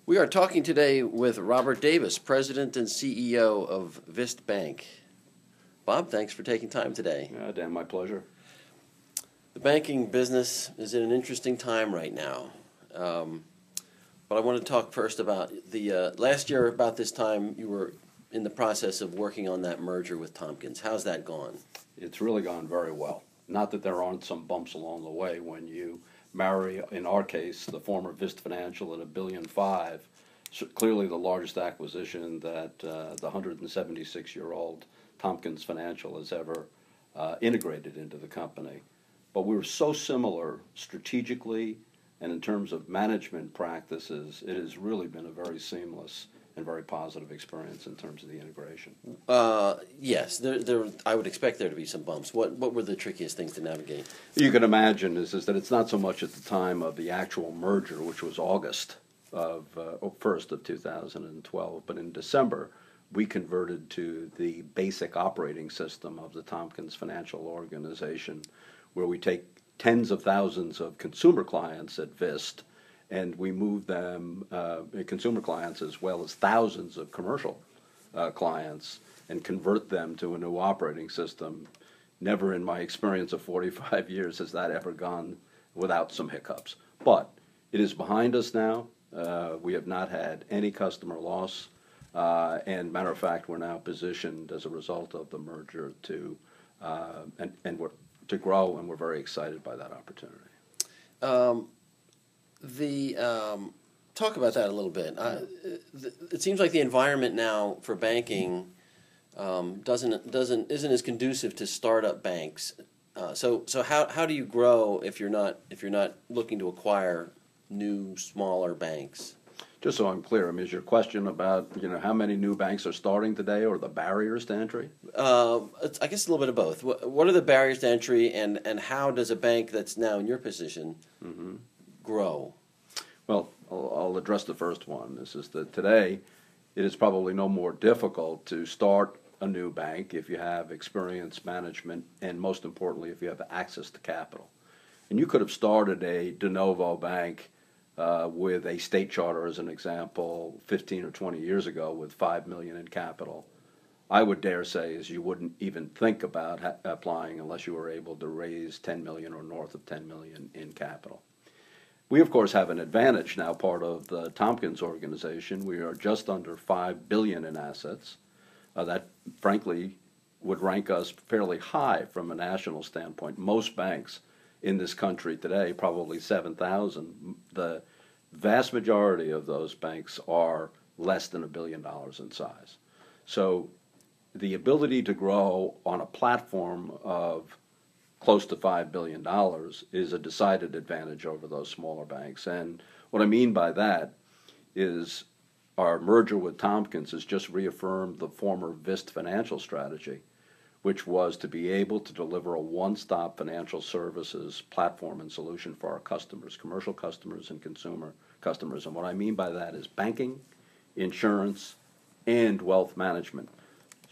We are talking today with Robert Davis, President and CEO of Vist Bank. Bob, thanks for taking time today. Dan, my pleasure. The banking business is in an interesting time right now. But I want to talk first about the last year about this time you were in the process of working on that merger with Tompkins. How's that gone? It's really gone very well. Not that there aren't some bumps along the way when you marry, in our case, the former Vist Financial at $1.5 billion, clearly the largest acquisition that the 176-year-old Tompkins Financial has ever integrated into the company. But we were so similar strategically and in terms of management practices, it has really been a very seamless and very positive experience in terms of the integration. Yes, I would expect there to be some bumps. What were the trickiest things to navigate? You can imagine is that it's not so much at the time of the actual merger, which was August of 1st of 2012, but in December we converted to the basic operating system of the Tompkins Financial organization, where we take tens of thousands of consumer clients at Vist, and we move them, consumer clients as well as thousands of commercial clients, and convert them to a new operating system. Never in my experience of 45 years has that ever gone without some hiccups. But it is behind us now. We have not had any customer loss. And matter of fact, we're now positioned as a result of the merger to grow, and we're very excited by that opportunity. Talk about that a little bit. It seems like the environment now for banking isn't as conducive to startup banks. So how do you grow if you're not looking to acquire new smaller banks? Just so I'm clear, I mean, is your question about how many new banks are starting today, or the barriers to entry? I guess a little bit of both. What are the barriers to entry, and how does a bank that's now in your position grow? Well, I'll address the first one. This is that today it is probably no more difficult to start a new bank if you have experience management, and most importantly, if you have access to capital. And you could have started a de novo bank with a state charter, as an example, 15 or 20 years ago with $5 million in capital. I would dare say is you wouldn't even think about applying unless you were able to raise $10 million or north of $10 million in capital. We, of course, have an advantage now, part of the Tompkins organization. We are just under $5 billion in assets. That, frankly, would rank us fairly high from a national standpoint. Most banks in this country today, probably 7,000, the vast majority of those banks are less than $1 billion in size. So the ability to grow on a platform of close to $5 billion is a decided advantage over those smaller banks. And what I mean by that is our merger with Tompkins has just reaffirmed the former Vist Financial strategy, which was to be able to deliver a one-stop financial services platform and solution for our customers, commercial customers and consumer customers. And what I mean by that is banking, insurance, and wealth management.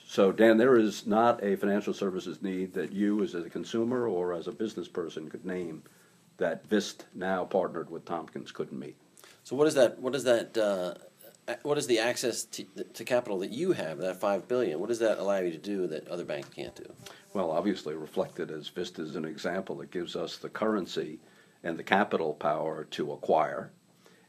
So, Dan, there is not a financial services need that you as a consumer or as a business person could name that Vist, now partnered with Tompkins, couldn't meet. So what is the access to capital that you have, that $5 billion? What does that allow you to do that other banks can't do? Well, obviously reflected as Vist is an example. It gives us the currency and the capital power to acquire,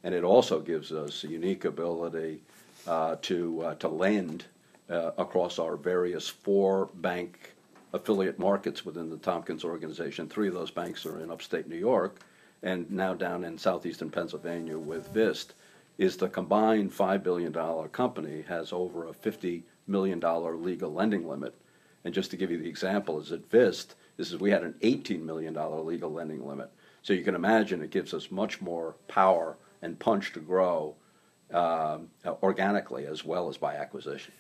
and it also gives us a unique ability to lend across our various 4 bank affiliate markets within the Tompkins organization. 3 of those banks are in upstate New York, and now down in southeastern Pennsylvania with Vist. Is the combined $5 billion company has over a $50 million legal lending limit. And just to give you the example, is at Vist, we had an $18 million legal lending limit. So you can imagine it gives us much more power and punch to grow organically as well as by acquisition.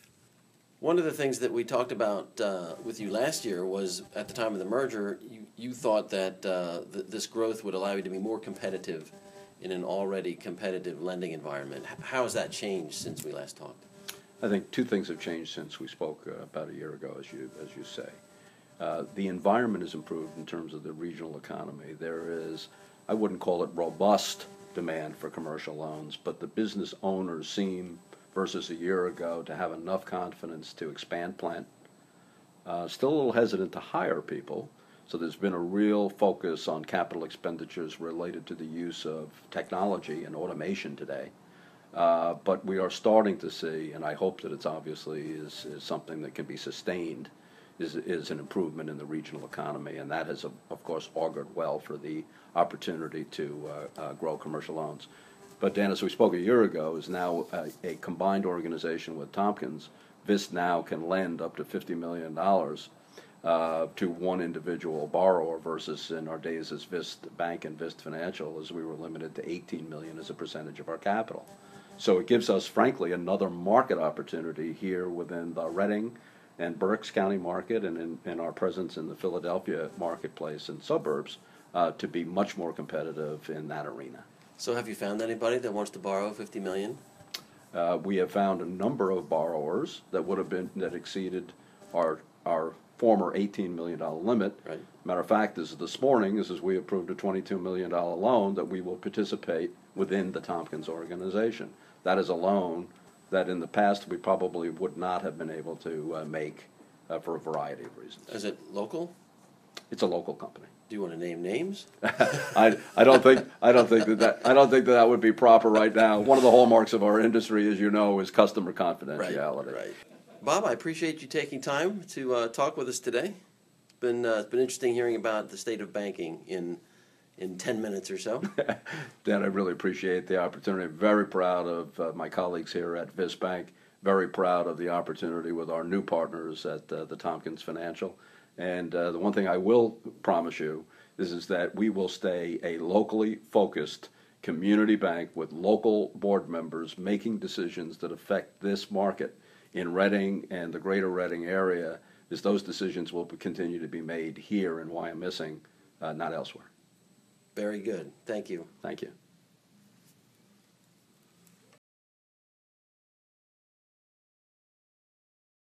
One of the things that we talked about with you last year was, at the time of the merger, you thought that this growth would allow you to be more competitive in an already competitive lending environment. How has that changed since we last talked? I think 2 things have changed since we spoke about a year ago, as you say. The environment has improved in terms of the regional economy. There is, I wouldn't call it robust, demand for commercial loans, but the business owners seem, versus a year ago, to have enough confidence to expand plant. Still a little hesitant to hire people, so there's been a real focus on capital expenditures related to the use of technology and automation today. But we are starting to see, and I hope that it's obviously is something that can be sustained, is an improvement in the regional economy, and that has, of course, augured well for the opportunity to grow commercial loans. But Dan, as we spoke a year ago, is now a combined organization with Tompkins. Vist now can lend up to $50 million to one individual borrower, versus in our days as Vist Bank and Vist Financial, as we were limited to $18 million as a percentage of our capital. So it gives us, frankly, another market opportunity here within the Reading and Berks County market, and in our presence in the Philadelphia marketplace and suburbs, to be much more competitive in that arena. So have you found anybody that wants to borrow $50 million? We have found a number of borrowers that that exceeded our former $18 million limit. Right. Matter of fact, this morning, as we approved a $22 million loan that we will participate within the Tompkins organization. That is a loan that in the past we probably would not have been able to make for a variety of reasons. Is it local? It's a local company. Do you want to name names? I don't think that would be proper right now. One of the hallmarks of our industry, as you know, is customer confidentiality. Right. Bob, I appreciate you taking time to talk with us today. It's been interesting hearing about the state of banking in 10 minutes or so. Dan, I really appreciate the opportunity. I'm very proud of my colleagues here at Vist Bank. Very proud of the opportunity with our new partners at the Tompkins Financial. And the one thing I will promise you is that we will stay a locally focused community bank with local board members making decisions that affect this market in Reading and the greater Reading area, as those decisions will continue to be made here in Wyomissing, not elsewhere. Very good. Thank you. Thank you.